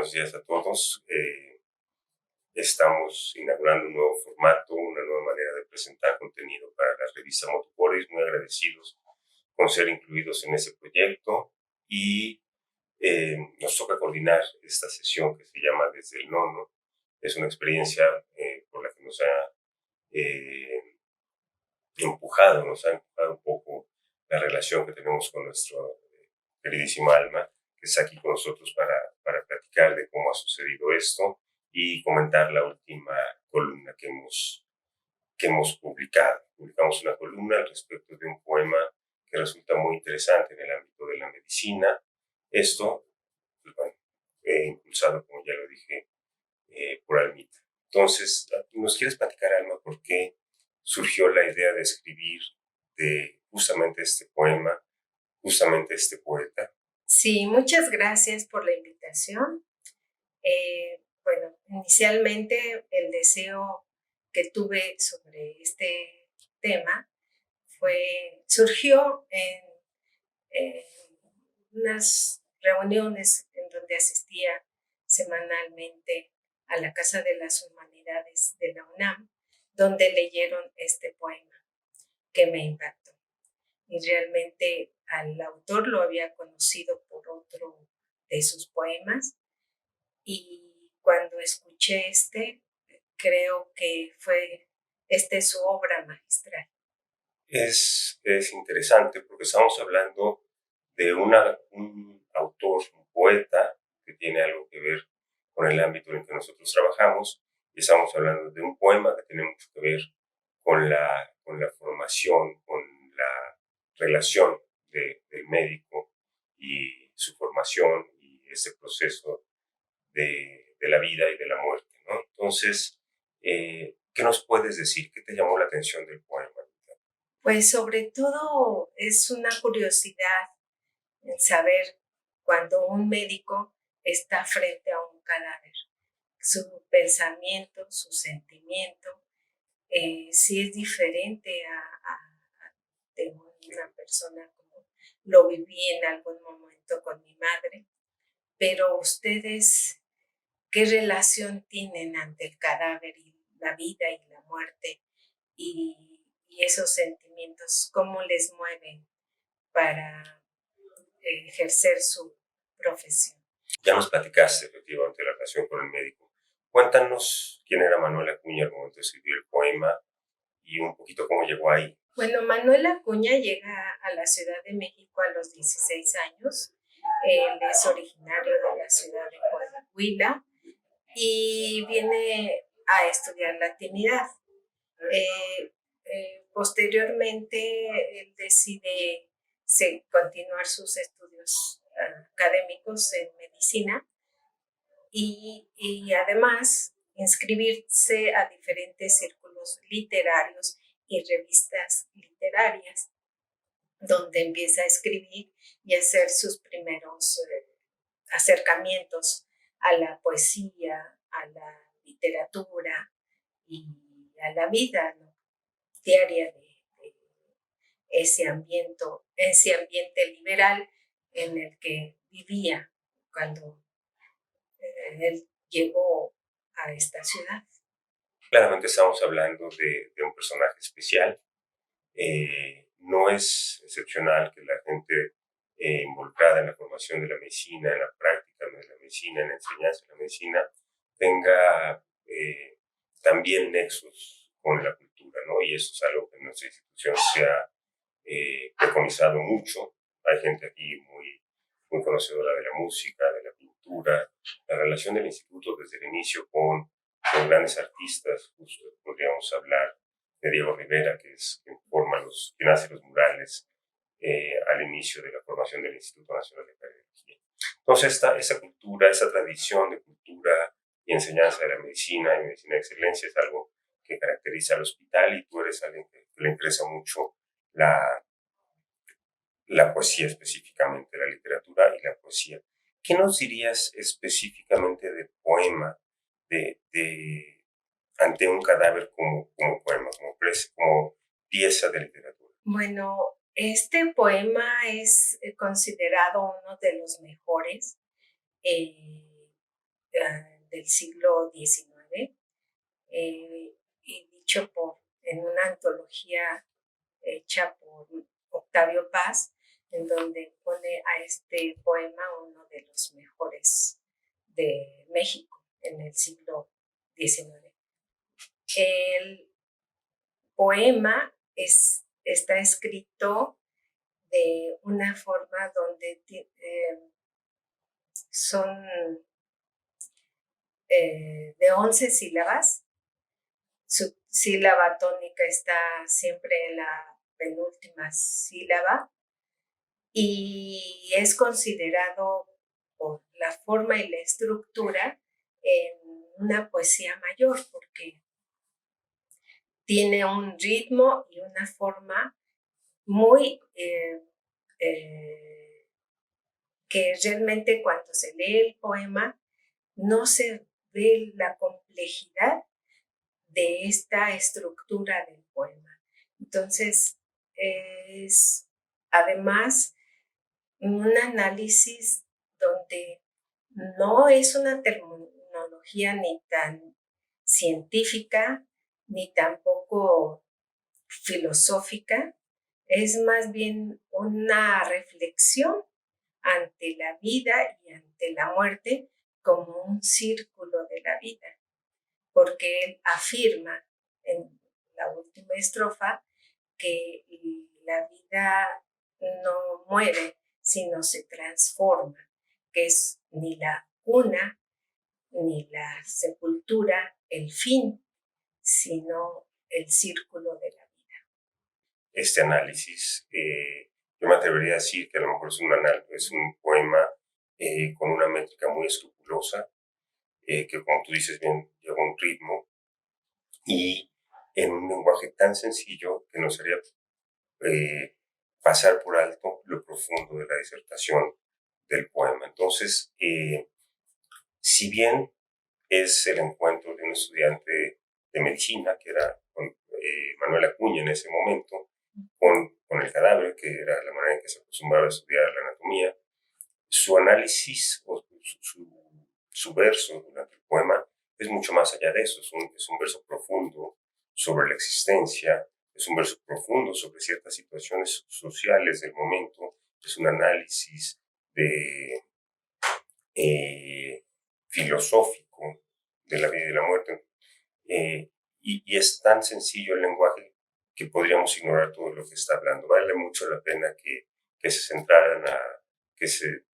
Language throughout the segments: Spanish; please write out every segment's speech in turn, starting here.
buenos días a todos. Estamos inaugurando un nuevo formato, una nueva manera de presentar contenido para la revista Motopolis. Muy agradecidos con ser incluidos en ese proyecto y nos toca coordinar esta sesión que se llama Desde el Nono. Es una experiencia por la que nos ha nos ha empujado un poco la relación que tenemos con nuestro queridísima Alma, que está aquí con nosotros para platicar de cómo ha sucedido esto y comentar la última columna que hemos publicado. Publicamos una columna al respecto de un poema que resulta muy interesante en el ámbito de la medicina. Esto, pues bueno, impulsado, como ya lo dije, por Almita. Entonces, ¿nos quieres platicar, Alma, por qué surgió la idea de escribir de justamente este poema, justamente este poeta? Sí, muchas gracias por la invitación. Bueno, inicialmente el deseo que tuve sobre este tema surgió en unas reuniones en donde asistía semanalmente a la Casa de las Humanidades de la UNAM, donde leyeron este poema que me impactó. Y realmente al autor lo había conocido por otro de sus poemas, y cuando escuché creo que esta es su obra magistral. Es interesante porque estamos hablando de un autor, un poeta que tiene algo que ver con el ámbito en el que nosotros trabajamos, y estamos hablando de un poema que tiene mucho que ver con la formación, con la relación del médico y su formación y ese proceso de la vida y de la muerte, ¿no? Entonces, ¿qué nos puedes decir? ¿Qué te llamó la atención del poema? Pues sobre todo es una curiosidad en saber cuando un médico está frente a un cadáver, su pensamiento, su sentimiento, sí es diferente de una persona como lo viví en algún momento con mi madre. Pero ustedes, ¿qué relación tienen ante el cadáver y la vida y la muerte? Y esos sentimientos, ¿cómo les mueven para ejercer su profesión? Ya nos platicaste efectivamente la relación con el médico. Cuéntanos quién era Manuel Acuña al momento de escribir el poema y un poquito cómo llegó ahí. Bueno, Manuel Acuña llega a la Ciudad de México a los 16 años. Él es originario de la ciudad de Coahuila y viene a estudiar latinidad. Posteriormente, él decide continuar sus estudios académicos en medicina y además inscribirse a diferentes círculos literarios y revistas literarias, donde empieza a escribir y a hacer sus primeros acercamientos a la poesía, a la literatura y a la vida, ¿no?, diaria de ese ambiente liberal en el que vivía cuando él llegó a esta ciudad. Claramente estamos hablando de un personaje especial. No es excepcional que la gente involucrada en la formación de la medicina, en la práctica de la medicina, en la enseñanza de la medicina, tenga también nexos con la cultura, ¿no? Y eso es algo que en nuestra institución se ha preconizado mucho. Hay gente aquí muy conocedora de la música, de la pintura, la relación del instituto desde el inicio con grandes artistas. Justo podríamos hablar de Diego Rivera, que es quien hace los murales al inicio de la formación del Instituto Nacional de Cardiología. Entonces, esa cultura, esa tradición de cultura y enseñanza de la medicina y medicina de excelencia es algo que caracteriza al hospital, y tú eres alguien que le interesa mucho la poesía, específicamente la literatura y la poesía. ¿Qué nos dirías específicamente del poema ante un cadáver como poema, como pieza de literatura? Bueno, este poema es considerado uno de los mejores. del siglo XIX, y dicho en una antología hecha por Octavio Paz, en donde pone a este poema uno de los mejores de México en el siglo XIX. El poema está escrito de una forma donde son de 11 sílabas. Su sílaba tónica está siempre en la penúltima sílaba y es considerado por la forma y la estructura en una poesía mayor porque tiene un ritmo y una forma muy que realmente cuando se lee el poema no se ve la complejidad de esta estructura del poema. Entonces, es además un análisis donde no es una terminología ni tan científica, ni tampoco filosófica, es más bien una reflexión ante la vida y ante la muerte como un círculo de la vida, porque él afirma en la última estrofa que la vida no muere, sino se transforma, que es ni la cuna ni la sepultura el fin, sino el círculo de la vida. Este análisis, yo me atrevería a decir que a lo mejor es un poema con una métrica muy escrupulosa, que como tú dices bien, lleva un ritmo y en un lenguaje tan sencillo que nos haría pasar por alto lo profundo de la disertación del poema. Entonces, si bien es el encuentro de un estudiante de medicina, que era Manuel Acuña en ese momento, con el cadáver, que era la manera en que se acostumbraba a estudiar la anatomía, su análisis o su verso durante el poema es mucho más allá de eso, es un verso profundo sobre la existencia, es un verso profundo sobre ciertas situaciones sociales del momento, es un análisis de, filosófico de la vida y de la muerte, y es tan sencillo el lenguaje que podríamos ignorar todo lo que está hablando. Vale mucho la pena que se centraran que se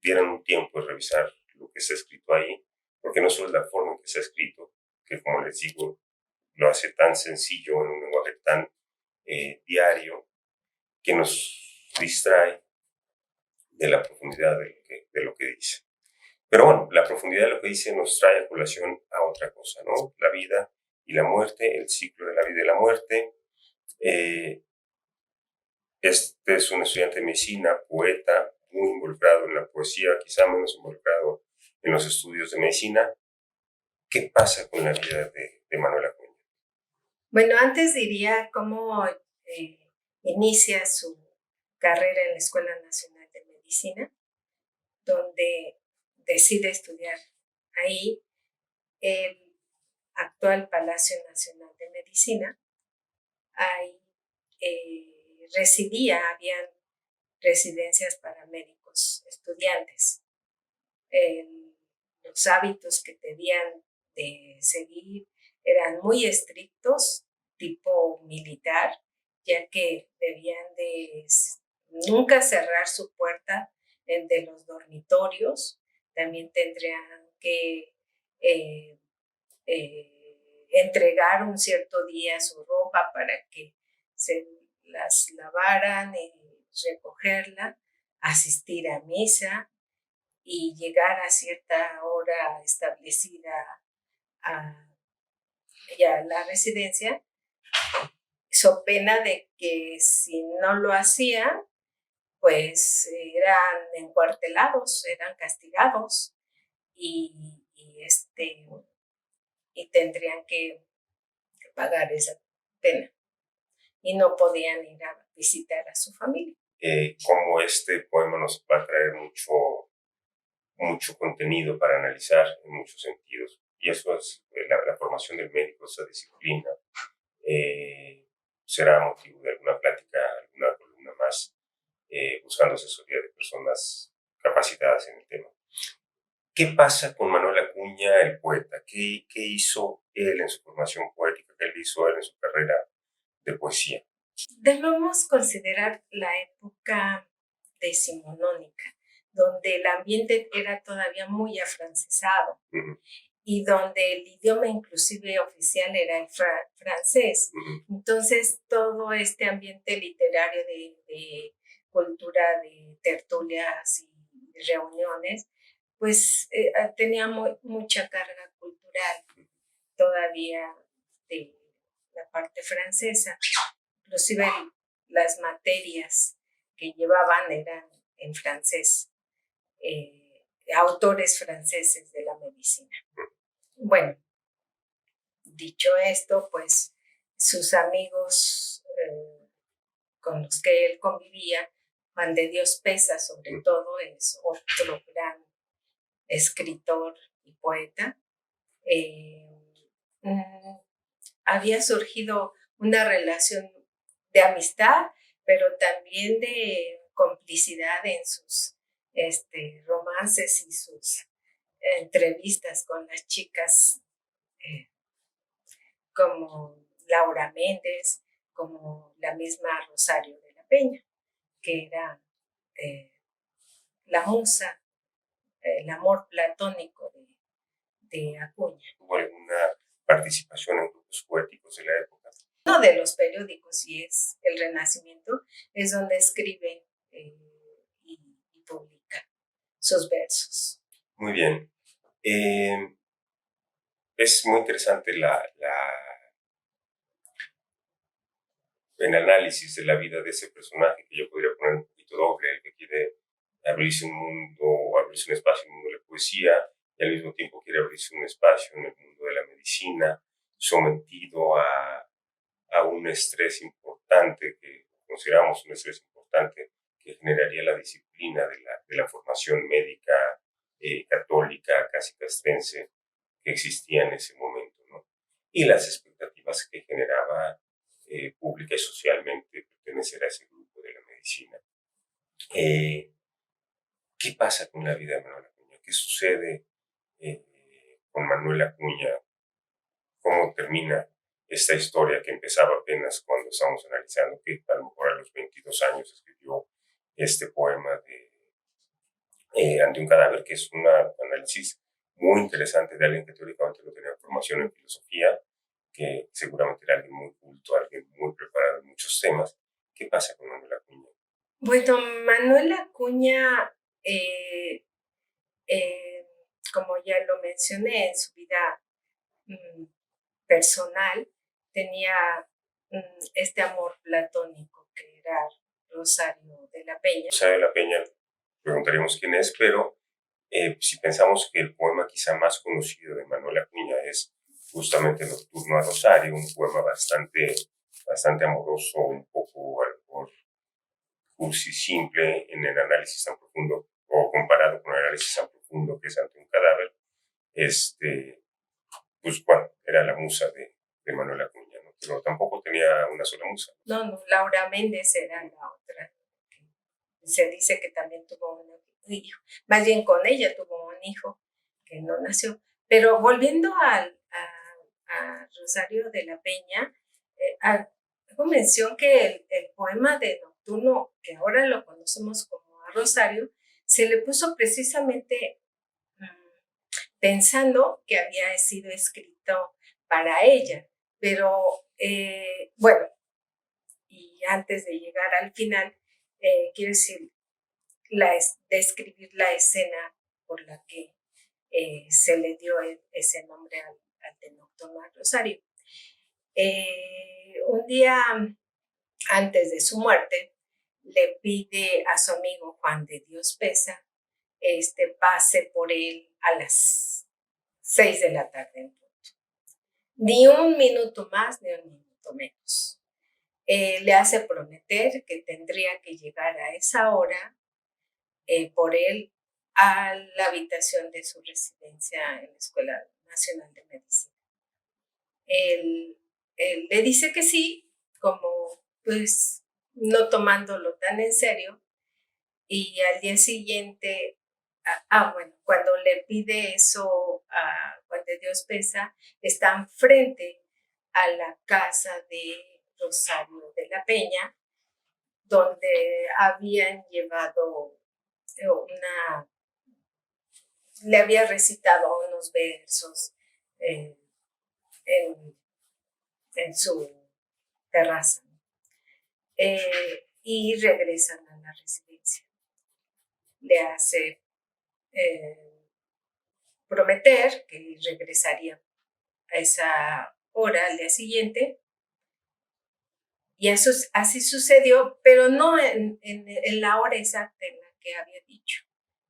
dieran un tiempo de revisar lo que está escrito ahí, porque no solo es la forma en que está escrito, que como les digo, lo hace tan sencillo en un lenguaje tan diario, que nos distrae de la profundidad de lo que dice. Pero bueno, la profundidad de lo que dice nos trae a colación a otra cosa, ¿no? La vida y la muerte, el ciclo de la vida y la muerte. Este es un estudiante de medicina, poeta, muy involucrado en la poesía, quizá menos involucrado en los estudios de medicina. ¿Qué pasa con la vida de Manuel Acuña? Bueno, antes diría cómo inicia su carrera en la Escuela Nacional de Medicina, donde decide estudiar ahí el actual Palacio Nacional de Medicina. Ahí habían residencias para médicos estudiantes. Los hábitos que debían de seguir eran muy estrictos, tipo militar, ya que debían de nunca cerrar su puerta de los dormitorios. También tendrían que entregar un cierto día su ropa para que se las lavaran y recogerla, asistir a misa y llegar a cierta hora establecida a la residencia, so pena de que si no lo hacían, pues eran encuartelados, eran castigados y tendrían que pagar esa pena y no podían ir a visitar a su familia. Como este poema nos va a traer mucho contenido para analizar en muchos sentidos. Y eso es la formación del médico, esa disciplina. Será motivo de alguna plática, alguna columna más, buscando asesoría de personas capacitadas en el tema. ¿Qué pasa con Manuel Acuña, el poeta? ¿Qué hizo él en su formación poética? ¿Qué hizo él en su carrera de poesía? Debemos considerar la época decimonónica, donde el ambiente era todavía muy afrancesado y donde el idioma inclusive oficial era el francés. Entonces, todo este ambiente literario de cultura, de tertulias y reuniones, pues tenía mucha carga cultural todavía de la parte francesa. Inclusive las materias que llevaban eran en francés, autores franceses de la medicina. Bueno, dicho esto, pues sus amigos con los que él convivía, Juan de Dios Pesa, sobre todo, es otro gran escritor y poeta. Había surgido una relación de amistad, pero también de complicidad en sus romances y sus entrevistas con las chicas como Laura Méndez, como la misma Rosario de la Peña, que era la musa, el amor platónico de Acuña. ¿Tuvo alguna participación en grupos poéticos de la época? Uno de los periódicos, y es El Renacimiento, es donde escribe y publica sus versos. Muy bien. Es muy interesante el análisis de la vida de ese personaje, que yo podría poner un poquito doble, el que quiere abrirse un mundo o abrirse un espacio en el mundo de la poesía y al mismo tiempo quiere abrirse un espacio en el mundo de la medicina, sometido a un estrés importante, que consideramos un estrés importante, que generaría la disciplina de la formación médica católica, casi castrense, que existía en ese momento, ¿no? Y las expectativas que generaba pública y socialmente pertenecer a ese grupo de la medicina. ¿Qué pasa con la vida de Manuel Acuña? ¿Qué sucede con Manuel Acuña? ¿Cómo termina esta historia que empezaba apenas cuando estamos analizando que a lo mejor a los 22 años escribió este poema de Ante un cadáver, que es un análisis muy interesante de alguien que teóricamente no tenía formación en filosofía, que seguramente era alguien muy culto, alguien muy preparado en muchos temas? ¿Qué pasa con Manuel Acuña? Bueno, Manuel Acuña, como ya lo mencioné, en su vida personal tenía este amor platónico que era Rosario de la Peña. Rosario de la Peña, preguntaríamos quién es, pero si pensamos que el poema quizá más conocido de Manuel Acuña es justamente Nocturno a Rosario, un poema bastante amoroso, un poco a lo mejor cursi, simple en el análisis tan profundo, o comparado con el análisis tan profundo que es Ante un cadáver, pues bueno, era la musa de Manuel Acuña, ¿no? Pero tampoco tenía una sola musa. No, Laura Méndez era la otra. Se dice que también tuvo un hijo, más bien con ella tuvo un hijo que no nació. Pero volviendo a Rosario de la Peña, hago mención que el poema de Nocturno, que ahora lo conocemos como a Rosario, se le puso precisamente pensando que había sido escrito para ella. Pero bueno, y antes de llegar al final, quiero decir, describir la escena por la que se le dio ese nombre al de Nocturno a Rosario. Un día antes de su muerte, le pide a su amigo Juan de Dios Pesa pase por él a las 6 de la tarde en punto. Ni un minuto más, ni un minuto menos. Le hace prometer que tendría que llegar a esa hora por él a la habitación de su residencia en la Escuela Nacional de Medicina. Él le dice que sí, como pues no tomándolo tan en serio, y al día siguiente, bueno, cuando le pide eso a Juan de Dios Pesa, están frente a la casa de Rosario de la Peña, donde habían llevado le había recitado unos versos en, en, en su terraza. Y regresan a la residencia. Le hace prometer que regresaría a esa hora al día siguiente. Y eso, así sucedió, pero no en la hora exacta en la que había dicho,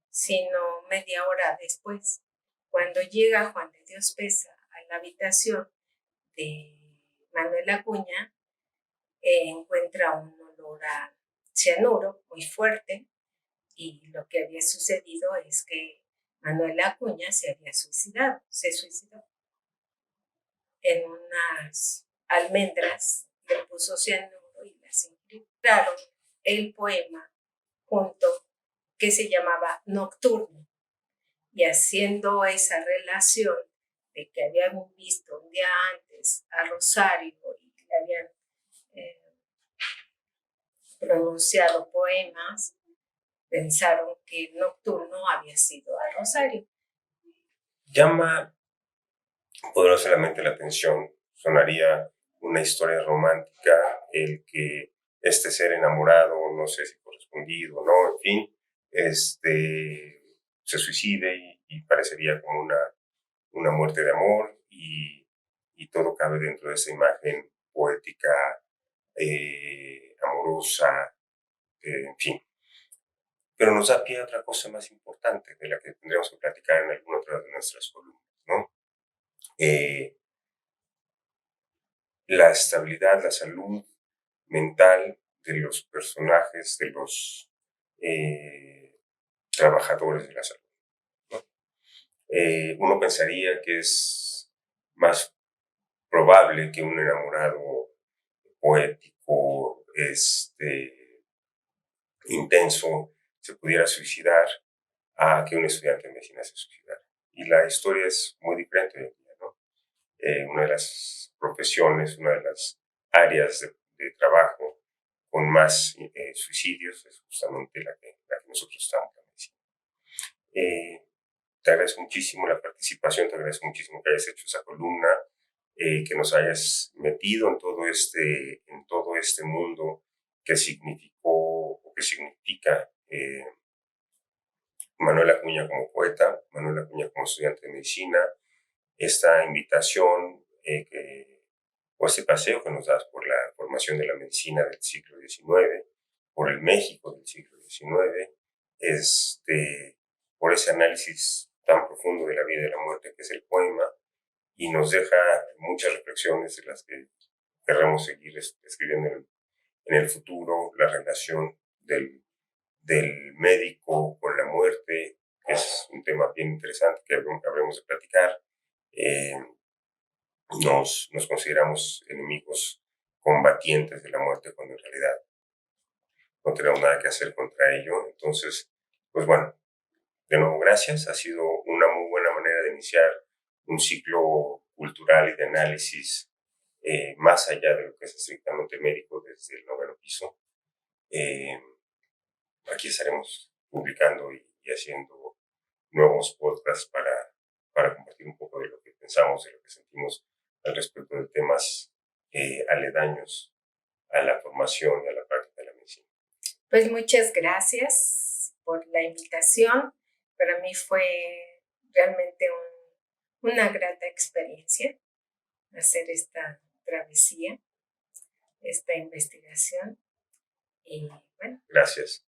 sino media hora después, cuando llega Juan de Dios Pesa a la habitación de Manuel Acuña, encuentra un olor a cianuro muy fuerte, y lo que había sucedido es que Manuel Acuña se suicidó en unas almendras, le puso cianuro y las encriptaron el poema junto, que se llamaba Nocturno, y haciendo esa relación de que habían visto un día antes a Rosario y le habían pronunciado poemas, pensaron que Nocturno había sido a Rosario. Llama poderosamente la atención, sonaría una historia romántica el que este ser enamorado, no sé si correspondido o no, en fin, se suicide y parecería como una muerte de amor y todo cabe dentro de esa imagen poética, amorosa, en fin. Pero nos da pie a otra cosa más importante de la que tendríamos que platicar en alguna otra de nuestras columnas, ¿no? La estabilidad, la salud mental de los personajes, de los trabajadores de la salud, ¿no? Uno pensaría que es más probable que un enamorado poético, intenso, se pudiera suicidar a que un estudiante de medicina se suicidara. Y la historia es muy diferente hoy en día, ¿no? Una de las profesiones, una de las áreas de trabajo con más suicidios es justamente la que nosotros estamos en medicina. Te agradezco muchísimo la participación, te agradezco muchísimo que hayas hecho esa columna, que nos hayas metido en todo este mundo que significó o que significa Manuel Acuña como poeta, Manuel Acuña como estudiante de medicina, esta invitación o este paseo que nos das por la formación de la medicina del siglo XIX, por el México del siglo XIX, por ese análisis tan profundo de la vida y de la muerte que es el poema, y nos deja muchas reflexiones de las que querremos seguir escribiendo en el futuro, la relación del médico con la muerte, que es un tema bien interesante que habremos de platicar. Nos consideramos enemigos combatientes de la muerte cuando en realidad no tenemos nada que hacer contra ello. Entonces, pues bueno, de nuevo gracias. Ha sido una muy buena manera de iniciar un ciclo cultural y de análisis más allá de lo que es estrictamente médico desde el 9º piso. Aquí estaremos publicando y haciendo nuevos podcasts para compartir un poco de lo que pensamos, de lo que sentimos al respecto de temas aledaños a la formación y a la práctica de la medicina. Pues muchas gracias por la invitación. Para mí fue realmente una grata experiencia hacer esta travesía, esta investigación. Y bueno. Gracias.